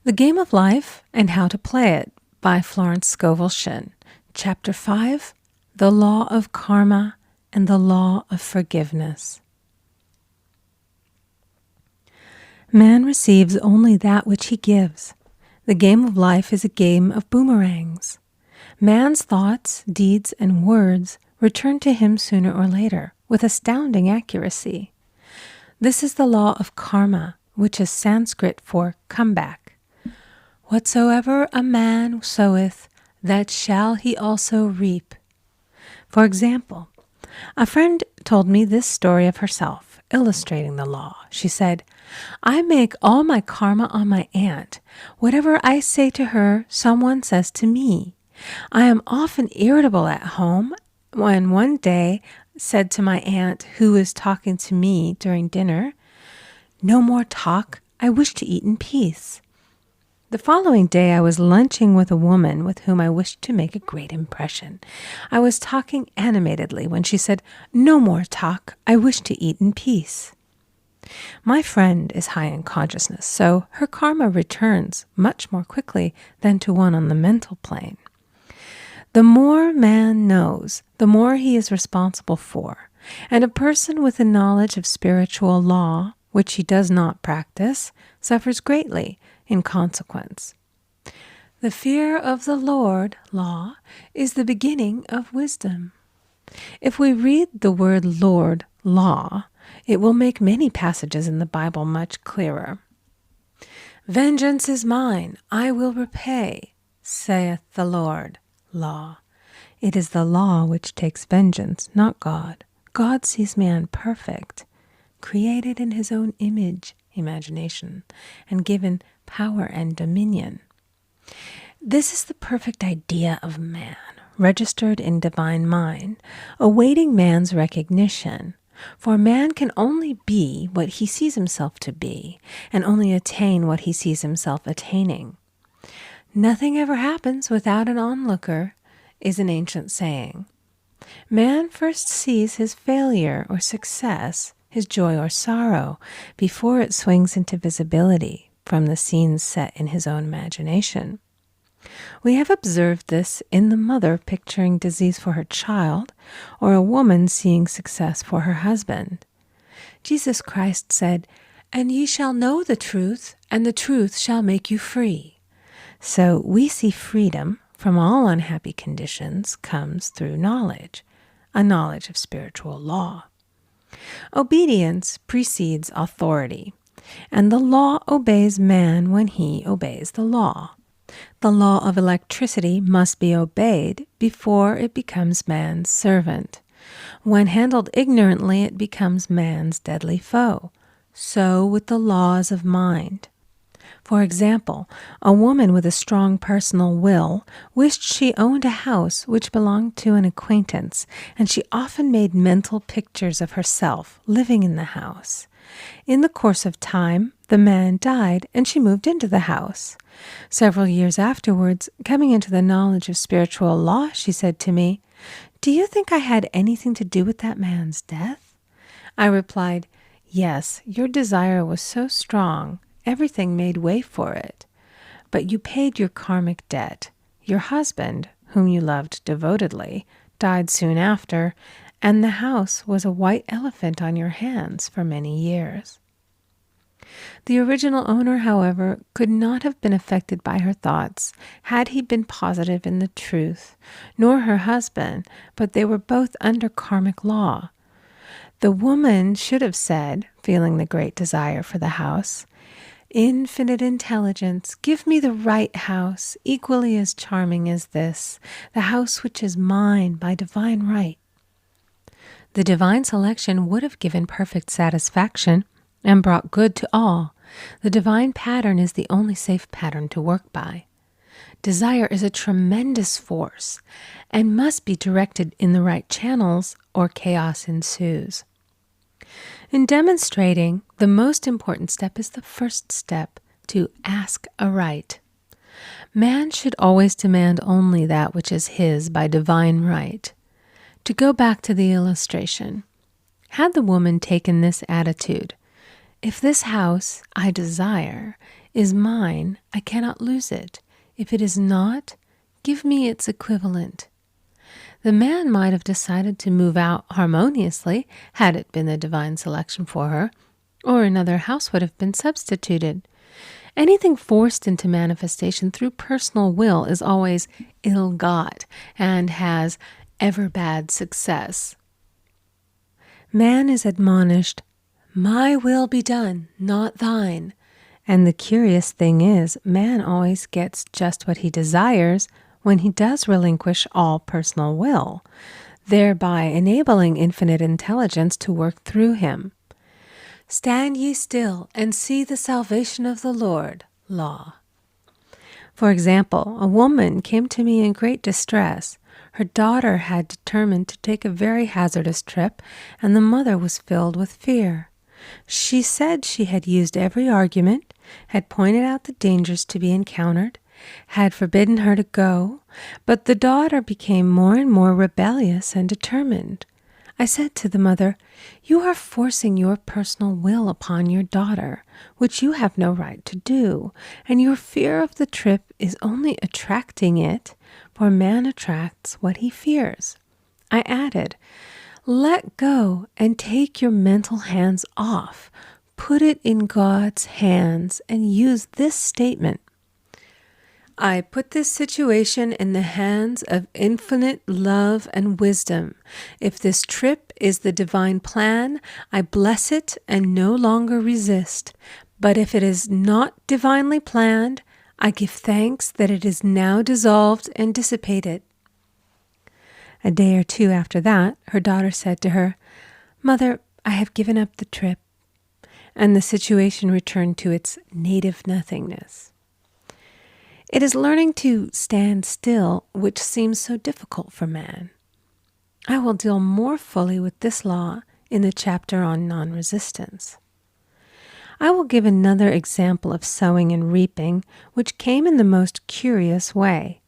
The Game of Life and How to Play It by Florence Scovel Shinn. Chapter 5, The Law of Karma and the Law of Forgiveness. Man receives only that which he gives. The game of life is a game of boomerangs. Man's thoughts, deeds, and words return to him sooner or later with astounding accuracy. This is the law of karma, which is Sanskrit for comeback. Whatsoever a man soweth, that shall he also reap. For example, a friend told me this story of herself, illustrating the law. She said, I make all my karma on my aunt. Whatever I say to her, someone says to me. I am often irritable at home when one day said to my aunt, who was talking to me during dinner, no more talk, I wish to eat in peace. The following day, I was lunching with a woman with whom I wished to make a great impression. I was talking animatedly when she said, no more talk, I wish to eat in peace. My friend is high in consciousness, so her karma returns much more quickly than to one on the mental plane. The more man knows, the more he is responsible for, and a person with a knowledge of spiritual law, which he does not practice, suffers greatly in consequence. The fear of the Lord, law, is the beginning of wisdom. If we read the word Lord, law, it will make many passages in the Bible much clearer. Vengeance is mine, I will repay, saith the Lord, law. It is the law which takes vengeance, not God. God sees man perfect, created in his own image, imagination, and given power and dominion. This is the perfect idea of man, registered in divine mind, awaiting man's recognition. For man can only be what he sees himself to be, and only attain what he sees himself attaining. Nothing ever happens without an onlooker, is an ancient saying. Man first sees his failure or success, his joy or sorrow, before it swings into visibility from the scenes set in his own imagination. We have observed this in the mother picturing disease for her child, or a woman seeing success for her husband. Jesus Christ said, "And ye shall know the truth, and the truth shall make you free." So we see freedom from all unhappy conditions comes through knowledge, a knowledge of spiritual law. Obedience precedes authority, and the law obeys man when he obeys the law. The law of electricity must be obeyed before it becomes man's servant. When handled ignorantly, it becomes man's deadly foe. So with the laws of mind. For example, a woman with a strong personal will wished she owned a house which belonged to an acquaintance, and she often made mental pictures of herself living in the house. In the course of time, the man died, and she moved into the house. Several years afterwards, coming into the knowledge of spiritual law, she said to me, "Do you think I had anything to do with that man's death?" I replied, "Yes, your desire was so strong, everything made way for it. But you paid your karmic debt. Your husband, whom you loved devotedly, died soon after, and the house was a white elephant on your hands for many years." The original owner, however, could not have been affected by her thoughts had he been positive in the truth, nor her husband, but they were both under karmic law. The woman should have said, feeling the great desire for the house, "Infinite intelligence, give me the right house, equally as charming as this, the house which is mine by divine right." The divine selection would have given perfect satisfaction and brought good to all. The divine pattern is the only safe pattern to work by. Desire is a tremendous force and must be directed in the right channels or chaos ensues. In demonstrating, the most important step is the first step, to ask aright. Man should always demand only that which is his by divine right. To go back to the illustration, had the woman taken this attitude, "If this house I desire is mine, I cannot lose it. If it is not, give me its equivalent. The man might have decided to move out harmoniously had it been the divine selection for her, or another house would have been substituted. Anything forced into manifestation through personal will is always ill-got and has ever bad success. Man is admonished, "My will be done, not thine." And the curious thing is, man always gets just what he desires when he does relinquish all personal will, thereby enabling infinite intelligence to work through him. Stand ye still and see the salvation of the Lord. Law. For example, a woman came to me in great distress. Her daughter had determined to take a very hazardous trip, and the mother was filled with fear. She said she had used every argument, had pointed out the dangers to be encountered, had forbidden her to go, but the daughter became more and more rebellious and determined. I said to the mother, "You are forcing your personal will upon your daughter, which you have no right to do, and your fear of the trip is only attracting it, for man attracts what he fears." I added, "Let go and take your mental hands off. Put it in God's hands and use this statement: I put this situation in the hands of infinite love and wisdom. If this trip is the divine plan, I bless it and no longer resist. But if it is not divinely planned, I give thanks that it is now dissolved and dissipated." A day or two after that, her daughter said to her, "Mother, I have given up the trip," and the situation returned to its native nothingness. It is learning to stand still which seems so difficult for man. I will deal more fully with this law in the chapter on non-resistance. I will give another example of sowing and reaping, which came in the most curious way.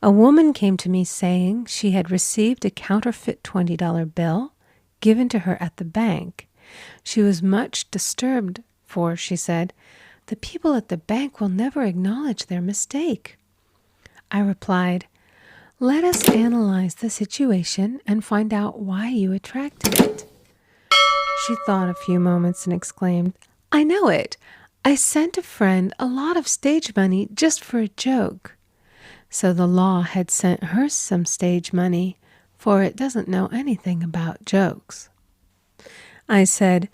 A woman came to me saying she had received a counterfeit $20 bill given to her at the bank. She was much disturbed, for, she said, "The people at the bank will never acknowledge their mistake." I replied, "Let us analyze the situation and find out why you attracted it." She thought a few moments and exclaimed, "I know it. I sent a friend a lot of stage money just for a joke." So the law had sent her some stage money, for it doesn't know anything about jokes. I said,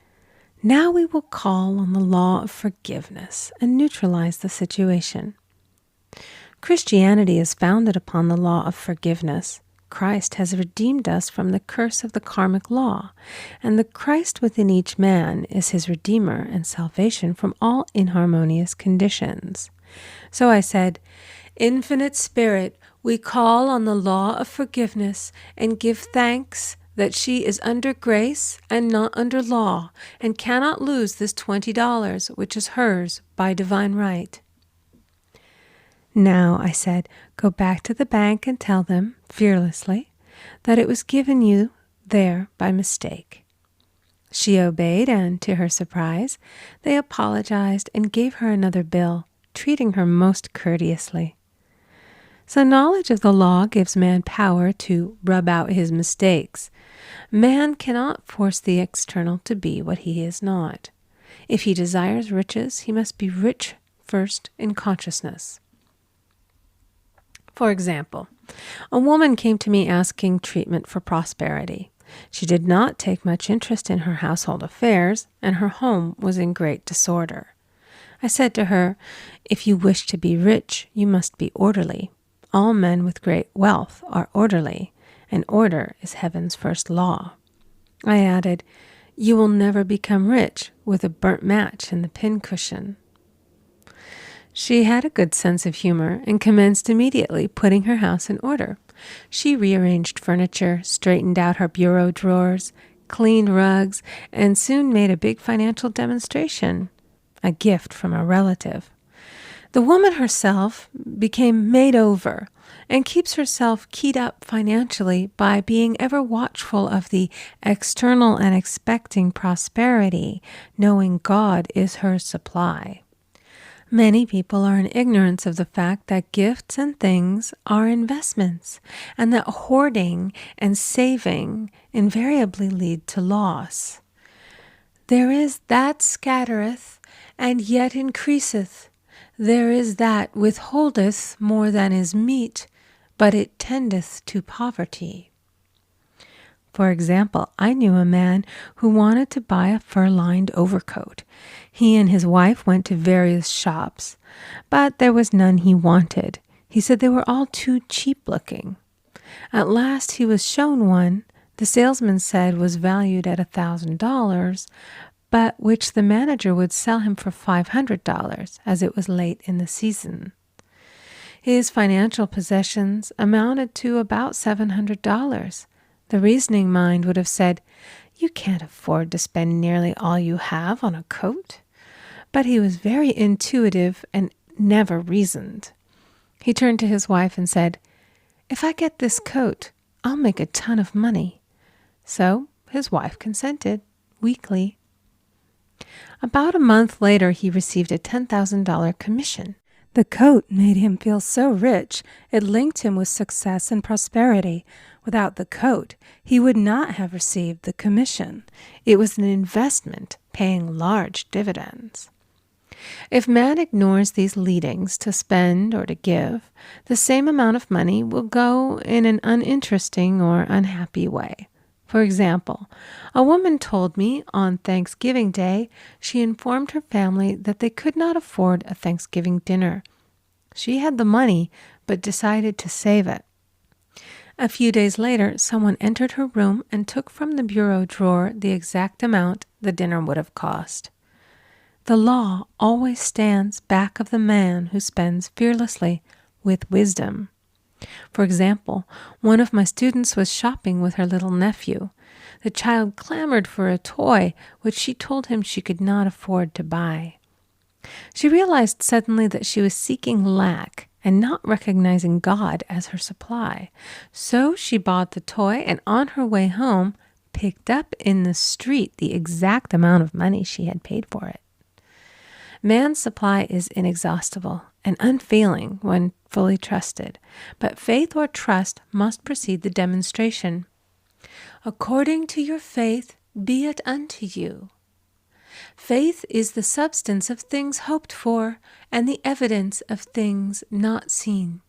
"Now we will call on the law of forgiveness and neutralize the situation." Christianity is founded upon the law of forgiveness. Christ has redeemed us from the curse of the karmic law, and the Christ within each man is his redeemer and salvation from all inharmonious conditions. So I said, "Infinite Spirit, we call on the law of forgiveness and give thanks that she is under grace and not under law, and cannot lose this $20, which is hers by divine right." Now, I said, go back to the bank and tell them, fearlessly, that it was given you there by mistake. She obeyed, and to her surprise, they apologized and gave her another bill, treating her most courteously. So knowledge of the law gives man power to rub out his mistakes. Man cannot force the external to be what he is not. If he desires riches, he must be rich first in consciousness. For example, a woman came to me asking treatment for prosperity. She did not take much interest in her household affairs, and her home was in great disorder. I said to her, "If you wish to be rich, you must be orderly. All men with great wealth are orderly, and order is heaven's first law." I added, "You will never become rich with a burnt match in the pincushion." She had a good sense of humor and commenced immediately putting her house in order. She rearranged furniture, straightened out her bureau drawers, cleaned rugs, and soon made a big financial demonstration, a gift from a relative. The woman herself became made over and keeps herself keyed up financially by being ever watchful of the external and expecting prosperity, knowing God is her supply. Many people are in ignorance of the fact that gifts and things are investments, and that hoarding and saving invariably lead to loss. There is that scattereth, and yet increaseth. There is that withholdeth more than is meet, but it tendeth to poverty. For example, I knew a man who wanted to buy a fur-lined overcoat. He and his wife went to various shops, but there was none he wanted. He said they were all too cheap-looking. At last he was shown one the salesman said was valued at $1,000, but which the manager would sell him for $500, as it was late in the season. His financial possessions amounted to about $700. The reasoning mind would have said, "You can't afford to spend nearly all you have on a coat." But he was very intuitive and never reasoned. He turned to his wife and said, "If I get this coat, I'll make a ton of money." So his wife consented, weakly. About a month later, he received a $10,000 commission. The coat made him feel so rich, it linked him with success and prosperity. Without the coat, he would not have received the commission. It was an investment, paying large dividends. If man ignores these leadings to spend or to give, the same amount of money will go in an uninteresting or unhappy way. For example, a woman told me on Thanksgiving Day she informed her family that they could not afford a Thanksgiving dinner. She had the money, but decided to save it. A few days later, someone entered her room and took from the bureau drawer the exact amount the dinner would have cost. The law always stands back of the man who spends fearlessly with wisdom. For example, one of my students was shopping with her little nephew. The child clamored for a toy, which she told him she could not afford to buy. She realized suddenly that she was seeking lack and not recognizing God as her supply. So she bought the toy and on her way home picked up in the street the exact amount of money she had paid for it. Man's supply is inexhaustible and unfailing when fully trusted, but faith or trust must precede the demonstration. According to your faith, be it unto you. Faith is the substance of things hoped for and the evidence of things not seen.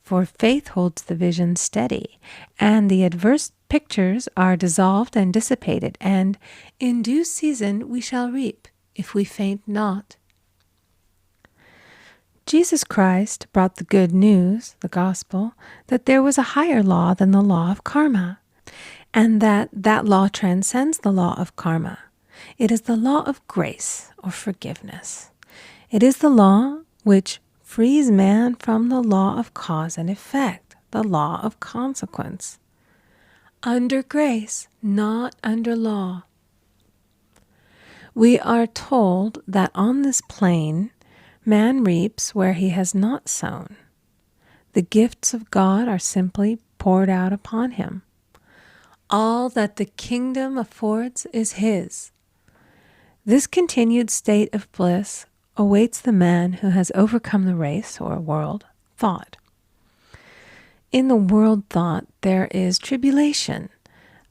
For faith holds the vision steady, and the adverse pictures are dissolved and dissipated, and in due season we shall reap, if we faint not. Jesus Christ brought the good news, the gospel, that there was a higher law than the law of karma, and that law transcends the law of karma. It is the law of grace or forgiveness. It is the law which frees man from the law of cause and effect, the law of consequence. Under grace, not under law. We are told that on this plane, man reaps where he has not sown. The gifts of God are simply poured out upon him. All that the kingdom affords is his. This continued state of bliss awaits the man who has overcome the race or world thought. In the world thought there is tribulation,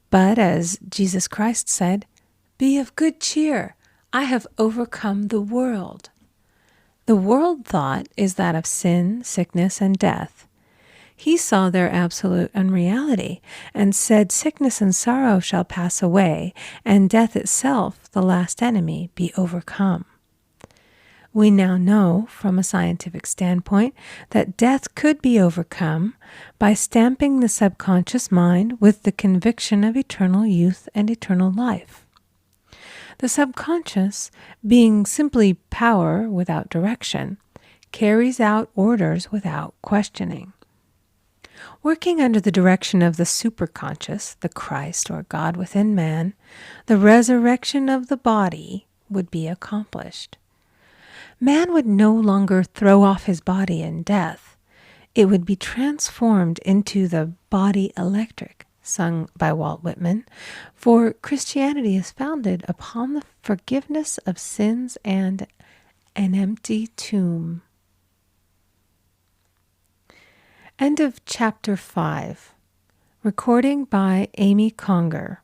but as Jesus Christ said, "Be of good cheer, I have overcome the world." The world thought is that of sin, sickness, and death. He saw their absolute unreality and said, "Sickness and sorrow shall pass away, and death itself, the last enemy, be overcome." We now know, from a scientific standpoint, that death could be overcome by stamping the subconscious mind with the conviction of eternal youth and eternal life. The subconscious, being simply power without direction, carries out orders without questioning. Working under the direction of the superconscious, the Christ or God within man, the resurrection of the body would be accomplished. Man would no longer throw off his body in death. It would be transformed into the body electric, sung by Walt Whitman, for Christianity is founded upon the forgiveness of sins and An empty tomb. End of chapter 5. Recording by Amy Conger.